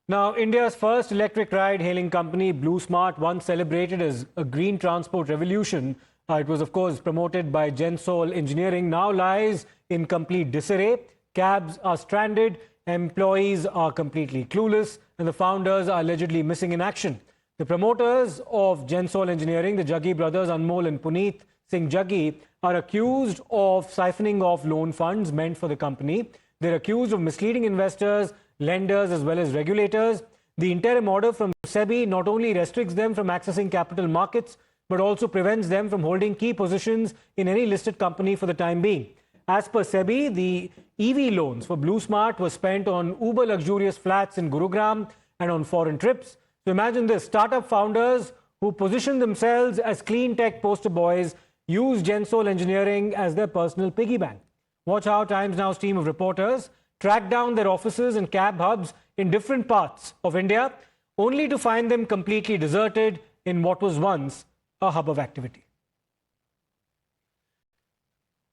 Now, India's first electric ride-hailing company, BlueSmart, once celebrated as a green transport revolution, it was, of course, promoted by Gensol Engineering, now lies in complete disarray. Cabs are stranded, employees are completely clueless, and the founders are allegedly missing in action. The promoters of Gensol Engineering, the Jaggi brothers, Anmol and Puneet Singh Jaggi, are accused of siphoning off loan funds meant for the company. They're accused of misleading investors, lenders as well as regulators. The interim order from SEBI not only restricts them from accessing capital markets, but also prevents them from holding key positions in any listed company for the time being. As per SEBI, the EV loans for BlueSmart were spent on uber luxurious flats in Gurugram and on foreign trips. So imagine this, startup founders who position themselves as clean tech poster boys use Gensol Engineering as their personal piggy bank. Watch how Times Now's team of reporters track down their offices and cab hubs in different parts of India, only to find them completely deserted in what was once a hub of activity.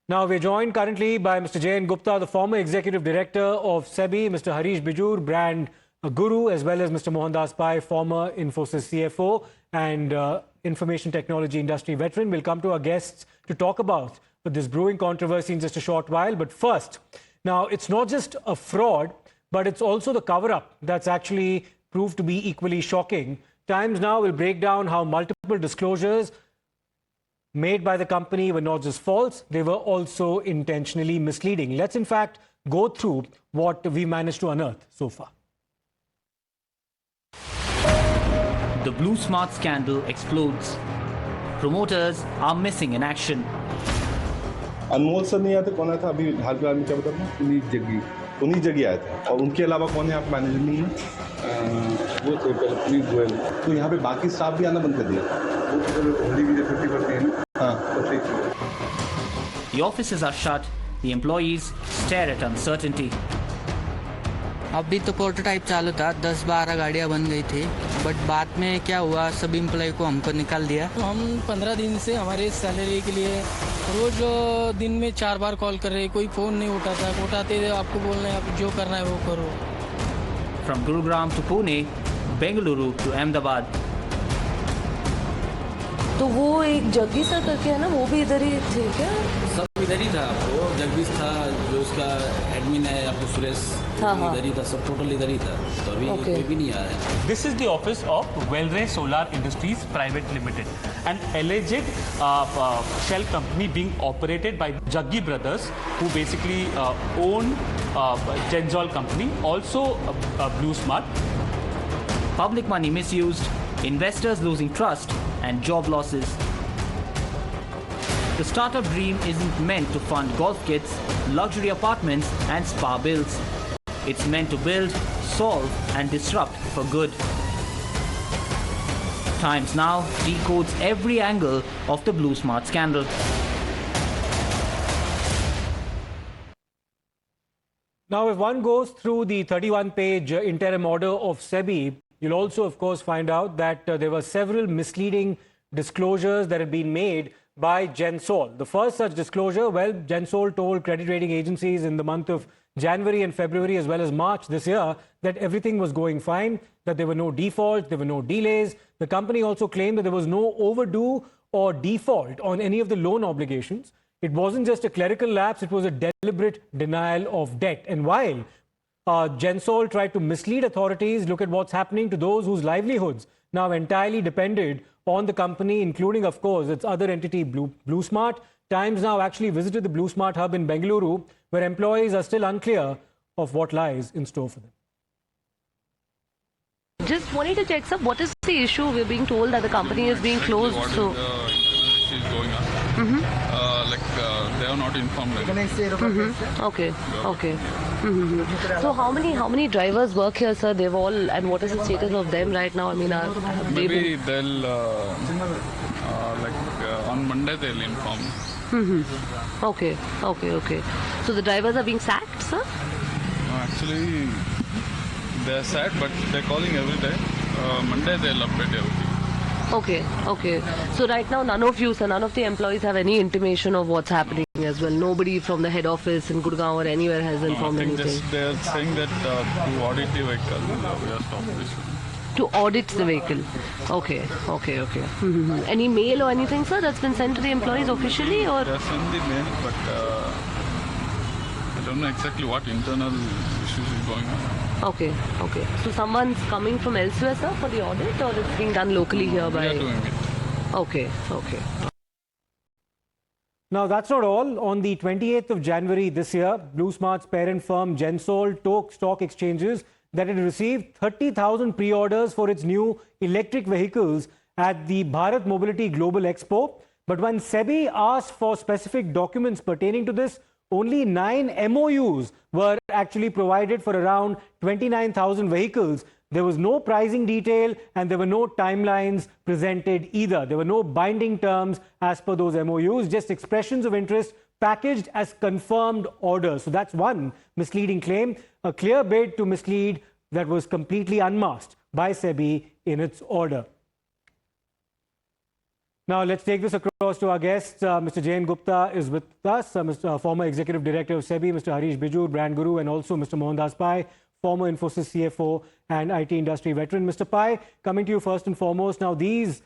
Now, we're joined currently by Mr. J.N. Gupta, the former executive director of SEBI, Mr. Harish Bijur, brand guru, as well as Mr. Mohandas Pai, former Infosys CFO and information technology industry veteran. We'll come to our guests to talk about this brewing controversy in just a short while. But first, now, it's not just a fraud, but it's also the cover-up that's actually proved to be equally shocking. Times Now will break down how multiple disclosures made by the company were not just false, they were also intentionally misleading. Let's in fact go through what we managed to unearth so far. The BlueSmart scandal explodes. Promoters are missing in action. Anmol sir नहीं आए थे, कौन आया था अभी हाल फिलहाल में, क्या बता रहा हूँ? पुनीत जग्गी आए थे। और उनके अलावा कौन है आप मैनेजमेंट में? वो थे पहले पुनीत गोयल। तो यहाँ पे बाकी स्टाफ भी आना बंद कर दिया। वो होली की छुट्टी पड़ती है ना? हाँ, तो ठीक। The offices are shut. The employees stare at uncertainty. अभी तो प्रोटोटाइप चालू था, 10-12 गाड़ियाँ बन गई थी, बट बाद में क्या हुआ, सब एम्प्लॉय को हमको निकाल दिया। तो हम 15 दिन से हमारे सैलरी के लिए रोज दिन में 4 बार कॉल कर रहे, कोई फ़ोन नहीं उठाता, उठाते आपको बोल रहे हैं आप जो करना है वो करो। From Gurugram to Pune, Bengaluru to Ahmedabad. तो वो एक जग्गी सर करके है ना, वो भी इधर ही थे क्या? सब इधर ही था, वो जगदीश था, जो उसका एडमिन है आपको सुरेश, इधर ही था, सब टोटल इधर ही था, तो अभी कोई भी नहीं आया है। This is the office of Wellray Solar Industries Private Limited, an alleged shell company being operated by Jaggi brothers, who basically own Gensol company, also BlueSmart. Public money misused, investors losing trust, and job losses. The startup dream isn't meant to fund golf kits, luxury apartments, and spa bills. It's meant to build, solve, and disrupt for good. Times Now decodes every angle of the BlueSmart scandal. Now, if one goes through the 31-page interim order of SEBI, you'll also, of course, find out that there were several misleading disclosures that had been made by Gensol. The first such disclosure, well, Gensol told credit rating agencies in the month of January and February as well as March this year that everything was going fine, that there were no defaults, there were no delays. The company also claimed that there was no overdue or default on any of the loan obligations. It wasn't just a clerical lapse, it was a deliberate denial of debt. And while Gensol tried to mislead authorities, look at what's happening to those whose livelihoods now entirely depended on the company, including, of course, its other entity, BlueSmart. Times Now actually visited the BlueSmart hub in Bengaluru, where employees are still unclear of what lies in store for them. Just wanted to check, sir, what is the issue? We're being told that the company is being closed. So is going on. They are not informed. Okay. So how many drivers work here, sir? They've all, and what is the status of them right now? I mean, maybe they'll on Monday they'll inform. Okay. So the drivers are being sacked, sir? Actually, they're sacked, but they're calling every day. Monday they'll update everything. Okay. So right now, none of you, sir, none of the employees have any intimation of what's happening. as well. Nobody from the head office in Gurgaon or anywhere has informed anything. They're saying that to audit the vehicle, we are stopped this. To audit the vehicle. Okay. Any mail or anything, sir, that's been sent to the employees officially, or? They have sent the mail, but I don't know exactly what internal issues is going on. Okay. So someone's coming from elsewhere, sir, for the audit, or it's being done locally here by? We are doing it. Okay. Now, that's not all. On the 28th of January this year, BlueSmart's parent firm Gensol told stock exchanges that it received 30,000 pre-orders for its new electric vehicles at the Bharat Mobility Global Expo. But when SEBI asked for specific documents pertaining to this, only 9 MOUs were actually provided for around 29,000 vehicles. There was no pricing detail and there were no timelines presented either. There were no binding terms as per those MOUs, just expressions of interest packaged as confirmed orders. So that's one misleading claim, a clear bid to mislead that was completely unmasked by SEBI in its order. Now, let's take this across to our guests. Mr. Jain Gupta is with us, former Executive Director of SEBI, Mr. Harish Biju, brand guru, and also Mr. Mohandas Pai, former Infosys CFO and IT industry veteran. Mr. Pai, coming to you first and foremost. Now, these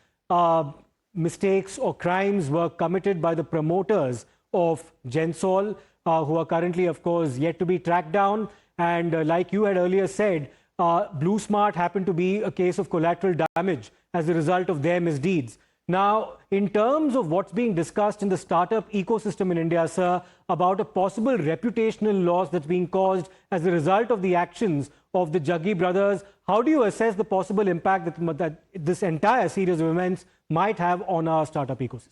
mistakes or crimes were committed by the promoters of Gensol, who are currently, of course, yet to be tracked down. And like you had earlier said, BlueSmart happened to be a case of collateral damage as a result of their misdeeds. Now, in terms of what's being discussed in the startup ecosystem in India, sir, about a possible reputational loss that's being caused as a result of the actions of the Jaggi brothers, how do you assess the possible impact that this entire series of events might have on our startup ecosystem?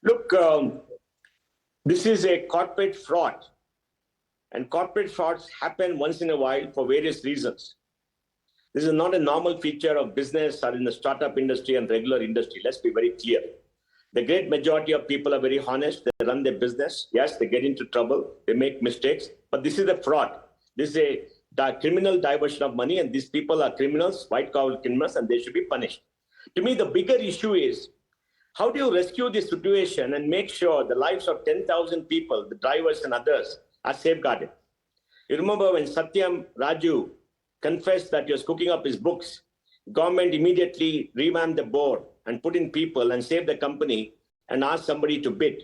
Look, this is a corporate fraud, and corporate frauds happen once in a while for various reasons. This is not a normal feature of business or in the startup industry and regular industry. Let's be very clear. The great majority of people are very honest. They run their business. Yes, they get into trouble. They make mistakes. But this is a fraud. This is a criminal diversion of money, and these people are criminals, white-collar criminals, and they should be punished. To me, the bigger issue is, how do you rescue this situation and make sure the lives of 10,000 people, the drivers and others, are safeguarded? You remember when Satyam Raju confessed that he was cooking up his books, government immediately revamped the board and put in people and saved the company and asked somebody to bid.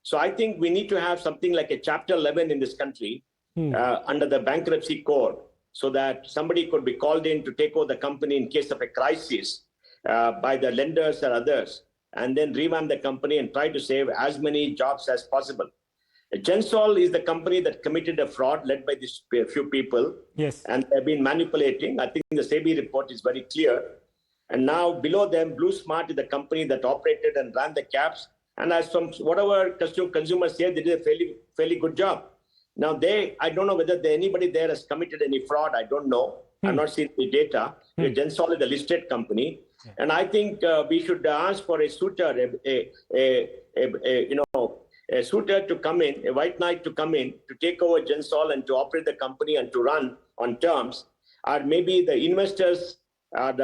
So I think we need to have something like a Chapter 11 in this country under the bankruptcy code, so that somebody could be called in to take over the company in case of a crisis by the lenders or others, and then revamp the company and try to save as many jobs as possible. Gensol is the company that committed a fraud led by these few people. Yes. And they've been manipulating. I think the SEBI report is very clear. And now below them, BlueSmart is the company that operated and ran the cabs. And as from whatever consumers say, they did a fairly good job. Now I don't know whether anybody there has committed any fraud. I don't know. I've not seen the data. Gensol is a listed company. And I think we should ask for a suitor, a suitor to come in, a white knight to come in to take over Gensol and to operate the company and to run on terms. Or maybe the investors of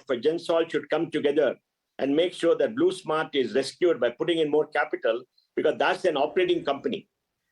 Gensol should come together and make sure that BlueSmart is rescued by putting in more capital, because that's an operating company.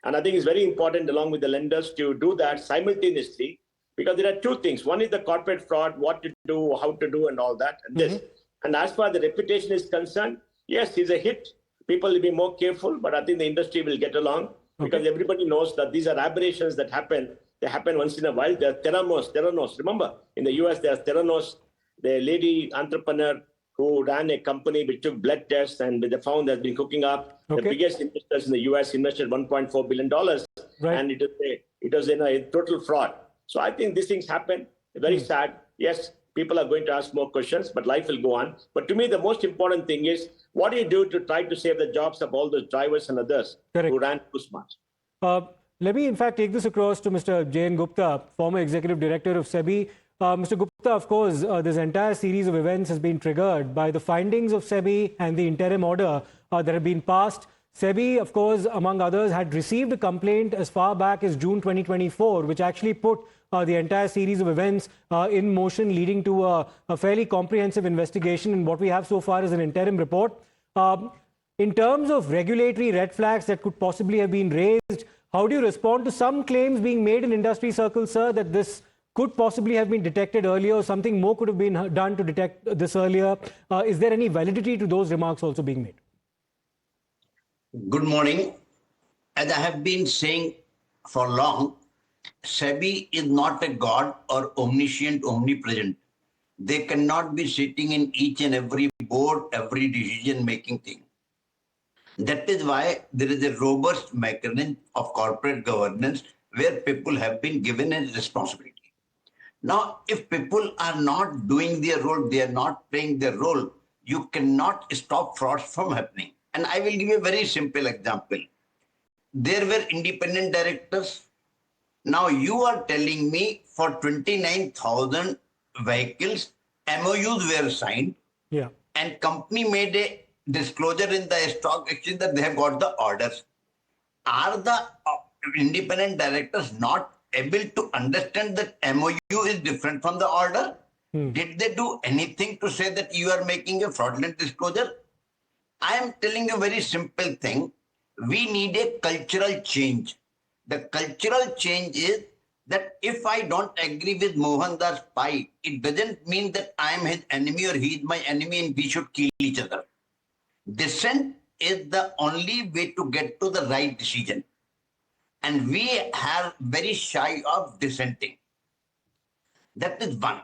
And I think it's very important, along with the lenders, to do that simultaneously, because there are two things. One is the corporate fraud, what to do, how to do, and all that. And this. And as far as the reputation is concerned, yes, he's a hit. People will be more careful, but I think the industry will get along, because everybody knows that these are aberrations that happen. They happen once in a while. There's Theranos. Remember, in the US, there's Theranos, the lady entrepreneur who ran a company which took blood tests, and they found has been cooking up. The biggest investors in the US invested $1.4 billion, and it was a total fraud. So I think these things happen. Very sad. Yes, people are going to ask more questions, but life will go on. But to me, the most important thing is, what do you do to try to save the jobs of all those drivers and others who ran BlueSmart? Let me, in fact, take this across to Mr. Jain Gupta, former Executive Director of SEBI. Mr. Gupta, of course, this entire series of events has been triggered by the findings of SEBI and the interim order that have been passed. SEBI, of course, among others, had received a complaint as far back as June 2024, which actually put the entire series of events in motion, leading to a fairly comprehensive investigation. And what we have so far is an interim report. In terms of regulatory red flags that could possibly have been raised, how do you respond to some claims being made in industry circles, sir, that this could possibly have been detected earlier, or something more could have been done to detect this earlier? Is there any validity to those remarks also being made? Good morning. As I have been saying for long, SEBI is not a god or omniscient, omnipresent. They cannot be sitting in each and every board, every decision-making thing. That is why there is a robust mechanism of corporate governance where people have been given a responsibility. Now, if people are not doing their role, they are not playing their role, you cannot stop frauds from happening. And I will give you a very simple example. There were independent directors. Now you are telling me for 29,000 vehicles, MOUs were signed, and company made a disclosure in the stock exchange that they have got the orders. Are the independent directors not able to understand that MOU is different from the order? Did they do anything to say that you are making a fraudulent disclosure? I am telling you a very simple thing. We need a cultural change. The cultural change is that if I don't agree with Mohandas Pai, it doesn't mean that I am his enemy or he is my enemy and we should kill each other. Dissent is the only way to get to the right decision. And we are very shy of dissenting. That is one.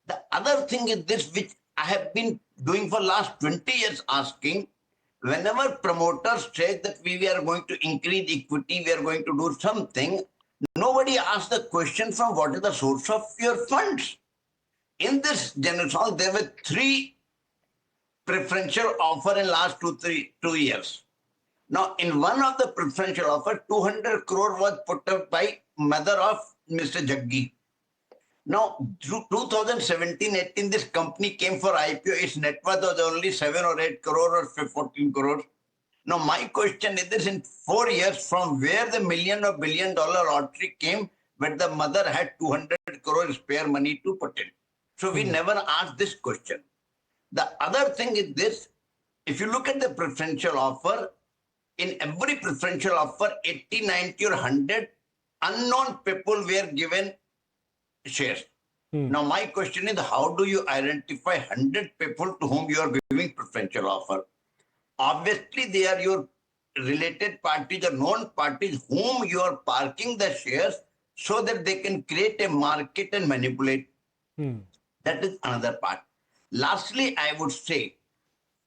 The other thing is this, which I have been doing for last 20 years, asking, whenever promoters say that we are going to increase equity, we are going to do something, nobody asks the question from what is the source of your funds. In this Gensol, there were 3 preferential offers in last 2 years. Now, in one of the preferential offers, 200 crore was put up by mother of Mr. Jaggi. Now, through 2017-18, this company came for IPO. Its net worth was only 7 or 8 crore or 14 crore. Now, my question is this: in 4 years, from where the million or billion dollar lottery came, when the mother had 200 crore spare money to put in? So we never asked this question. The other thing is this: if you look at the preferential offer, in every preferential offer, 80, 90 or 100 unknown people were given shares. Now, my question is, how do you identify 100 people to whom you are giving preferential offer? Obviously, they are your related parties or known parties whom you are parking the shares so that they can create a market and manipulate. That is another part. Lastly, I would say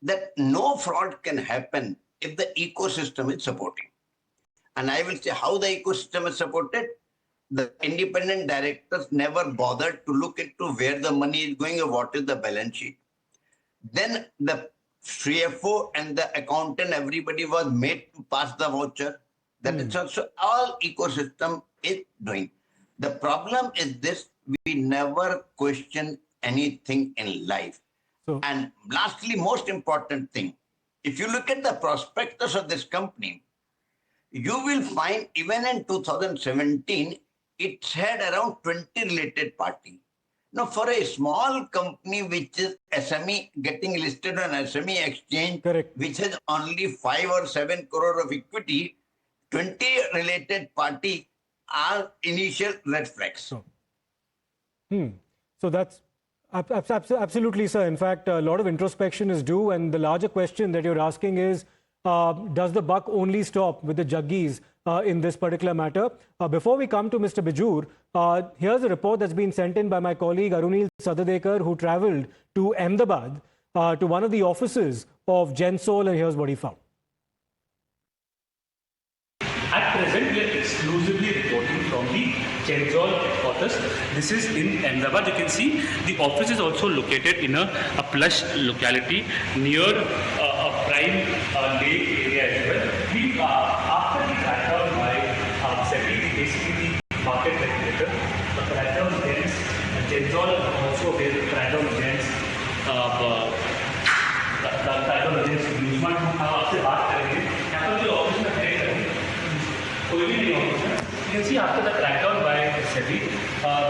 that no fraud can happen if the ecosystem is supporting. And I will say how the ecosystem is supported. The independent directors never bothered to look into where the money is going or what is the balance sheet. Then the CFO and the accountant, everybody was made to pass the voucher. That is also all ecosystem is doing. The problem is this: we never question anything in life. And lastly, most important thing, if you look at the prospectus of this company, you will find even in 2017, it had around 20 related parties. Now, for a small company which is SME, getting listed on SME exchange, which has only 5 or 7 crore of equity, 20 related parties are initial red flags. So that's absolutely, sir. In fact, a lot of introspection is due. And the larger question that you're asking is, does the buck only stop with the Jaggis in this particular matter? Before we come to Mr. Bijur, here's a report that's been sent in by my colleague Arunil Sadadekar, who travelled to Ahmedabad to one of the offices of Gensol, and here's what he found. At present, we are exclusively reporting from the Gensol headquarters. This is in Ahmedabad. You can see the office is also located in a plush locality near a prime lake area as well. We, after the crackdown by SEBI, basically the market regulator, the crackdown against Gensol also against the crackdown against BlueSmart. हम आपसे बात करेंगे. यहाँ पर जो office में है कोई भी नहीं ऑफिस है. You can see after the crackdown by SEBI,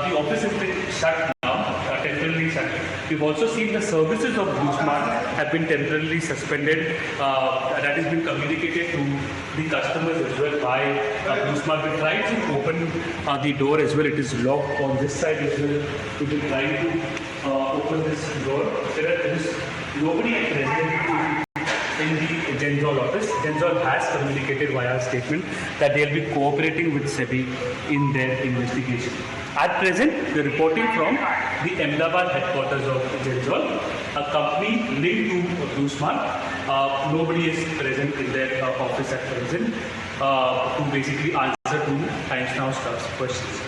the office has been shut now, temporarily shut. We've also seen the services of BlueSmart have been temporarily suspended. That has been communicated to the customers as well by BlueSmart. We tried to open the door as well. It is locked on this side as well. We've been trying to open this door. There is nobody at present in the Gensol office. Gensol has communicated via statement that they'll be cooperating with SEBI in their investigation. At present, we're reporting from the Ahmedabad headquarters of Gensol, a company linked to BlueSmart. Nobody is present in their office at present to basically answer to Times Now staff's questions.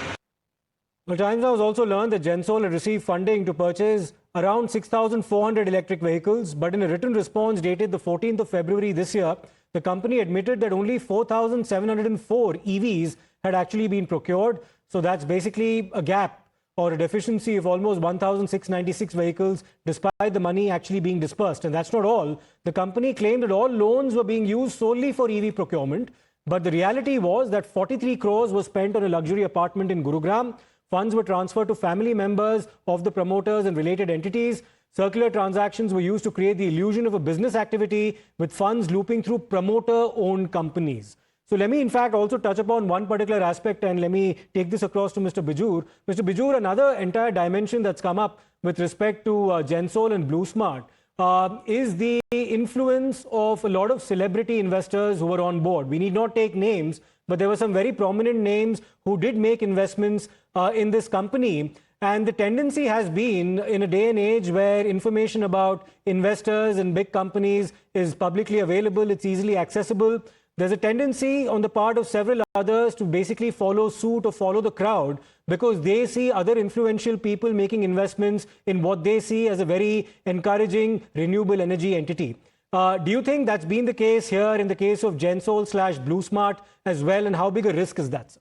Well, Times Now has also learned that Gensol had received funding to purchase around 6,400 electric vehicles, but in a written response dated the 14th of February this year, the company admitted that only 4,704 EVs had actually been procured. So that's basically a gap or a deficiency of almost 1,696 vehicles, despite the money actually being dispersed. And that's not all. The company claimed that all loans were being used solely for EV procurement, but the reality was that 43 crores was spent on a luxury apartment in Gurugram. Funds were transferred to family members of the promoters and related entities. Circular transactions were used to create the illusion of a business activity with funds looping through promoter-owned companies. So let me, in fact, also touch upon one particular aspect, and let me take this across to Mr. Bijur. Mr. Bijur, another entire dimension that's come up with respect to Gensol and BlueSmart is the influence of a lot of celebrity investors who were on board. We need not take names, but there were some very prominent names who did make investments in this company. And the tendency has been, in a day and age where information about investors and big companies is publicly available, it's easily accessible, there's a tendency on the part of several others to basically follow suit or follow the crowd because they see other influential people making investments in what they see as a very encouraging renewable energy entity. Do you think that's been the case here in the case of Gensol / BlueSmart as well, and how big a risk is that, sir?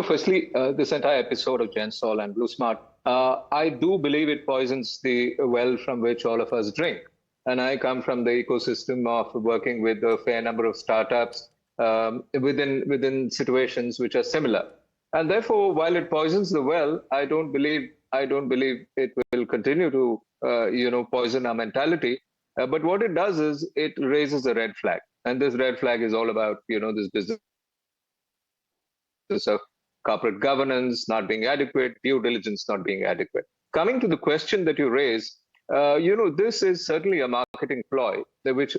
Firstly, this entire episode of Gensol and BlueSmart, I do believe it poisons the well from which all of us drink. And I come from the ecosystem of working with a fair number of startups within situations which are similar. And therefore, while it poisons the well, I don't believe it will continue to poison our mentality. But what it does is it raises a red flag. And this red flag is all about this business of corporate governance not being adequate, due diligence not being adequate. Coming to the question that you raised, this is certainly a marketing ploy which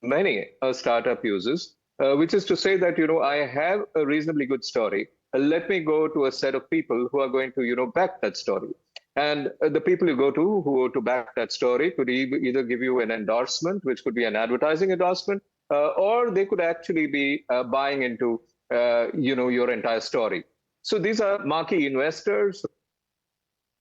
many a startup uses, which is to say that, I have a reasonably good story. Let me go to a set of people who are going to, back that story. And the people you go to back that story could either give you an endorsement, which could be an advertising endorsement, or they could actually be buying into your entire story. So these are marquee investors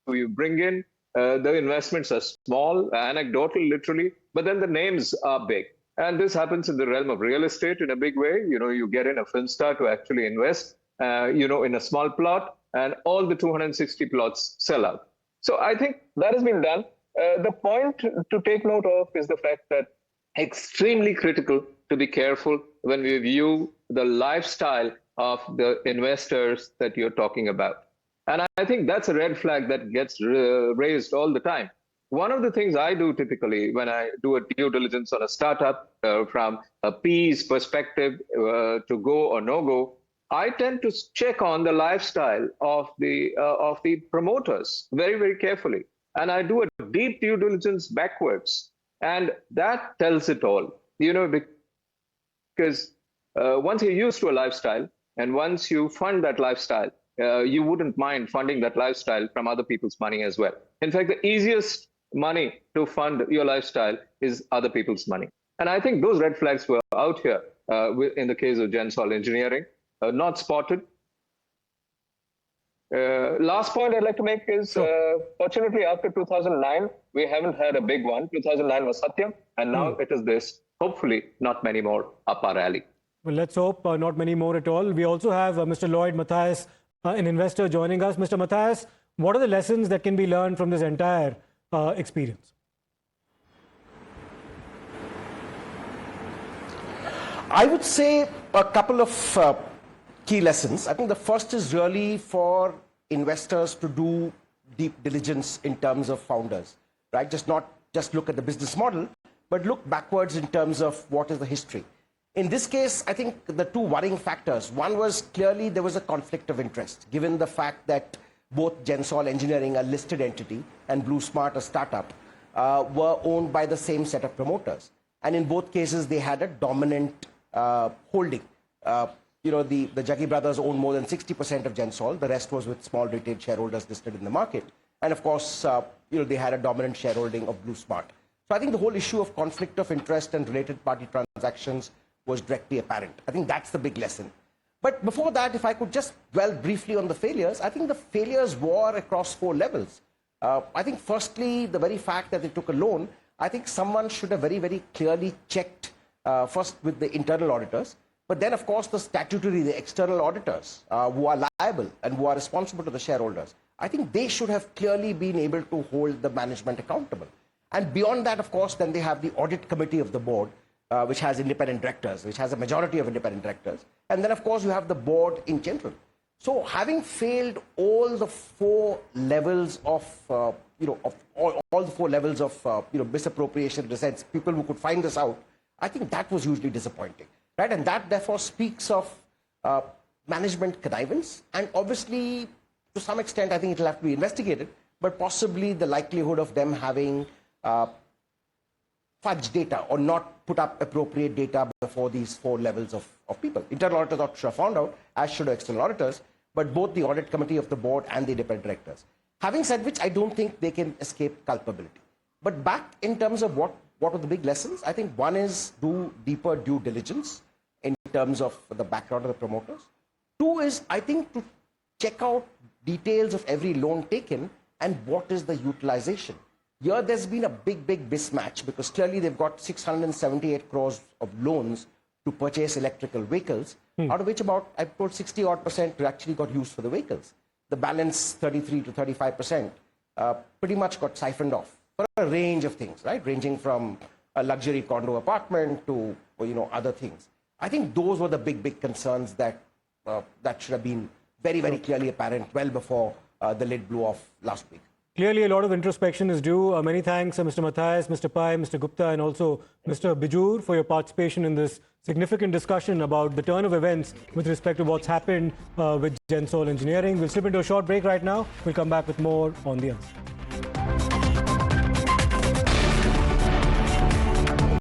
who you bring in. The investments are small, anecdotal, literally, but then the names are big. And this happens in the realm of real estate in a big way. You get in a film star to actually invest, in a small plot, and all the 260 plots sell out. So I think that has been done. The point to take note of is the fact that extremely critical to be careful when we view the lifestyle of the investors that you're talking about. And I think that's a red flag that gets raised all the time. One of the things I do typically when I do a due diligence on a startup from a PE's perspective to go or no go, I tend to check on the lifestyle of the promoters very, very carefully. And I do a deep due diligence backwards. And that tells it all, because once you're used to a lifestyle and once you fund that lifestyle, you wouldn't mind funding that lifestyle from other people's money as well. In fact, the easiest money to fund your lifestyle is other people's money. And I think those red flags were out here in the case of Gensol Engineering, not spotted. Last point I'd like to make is, fortunately, after 2009, we haven't had a big one. 2009 was Satyam, and now it is this. Hopefully, not many more up our alley. Well, let's hope not many more at all. We also have Mr. Lloyd Matthias, an investor, joining us. Mr. Matthias, what are the lessons that can be learned from this entire experience? I would say a couple of key lessons. I think the first is really for investors to do deep diligence in terms of founders, right? Not just look at the business model, but look backwards in terms of what is the history. In this case, I think the two worrying factors, one was clearly there was a conflict of interest, given the fact that both Gensol Engineering, a listed entity, and BlueSmart, a startup, were owned by the same set of promoters. And in both cases, they had a dominant holding. The Jaggi brothers owned more than 60% of Gensol. The rest was with small retail shareholders listed in the market. And of course, they had a dominant shareholding of BlueSmart. So I think the whole issue of conflict of interest and related party transactions was directly apparent. I think that's the big lesson. But before that, if I could just dwell briefly on the failures, I think the failures were across 4 levels. I think firstly, the very fact that they took a loan, I think someone should have very, very clearly checked first with the internal auditors, but then of course the statutory, the external auditors who are liable and who are responsible to the shareholders. I think they should have clearly been able to hold the management accountable. And beyond that, of course, then they have the audit committee of the board, which has independent directors, which has a majority of independent directors. And then, of course, you have the board in general. So having failed all the 4 levels of, all the 4 levels of, misappropriation, in the sense, people who could find this out, I think that was hugely disappointing, right? And that, therefore, speaks of management connivance. And obviously, to some extent, I think it'll have to be investigated, but possibly the likelihood of them having fudge data or not put up appropriate data before these 4 levels of people. Internal auditors should have found out, as should external auditors, but both the audit committee of the board and the independent directors. Having said which, I don't think they can escape culpability. But back in terms of what are the big lessons, I think one is do deeper due diligence in terms of the background of the promoters. 2 is, I think, to check out details of every loan taken and what is the utilization. Here, there's been a big mismatch because clearly they've got 678 crores of loans to purchase electrical vehicles, out of which about, I told 60% actually got used for the vehicles. The balance, 33 to 35%, pretty much got siphoned off for a range of things, right? Ranging from a luxury condo apartment to, other things. I think those were the big concerns that should have been very clearly apparent well before the lid blew off last week. Clearly, a lot of introspection is due. Many thanks, Mr. Matthias, Mr. Pai, Mr. Gupta, and also Mr. Bijur for your participation in this significant discussion about the turn of events with respect to what's happened with Gensol Engineering. We'll slip into a short break right now. We'll come back with more on the answer.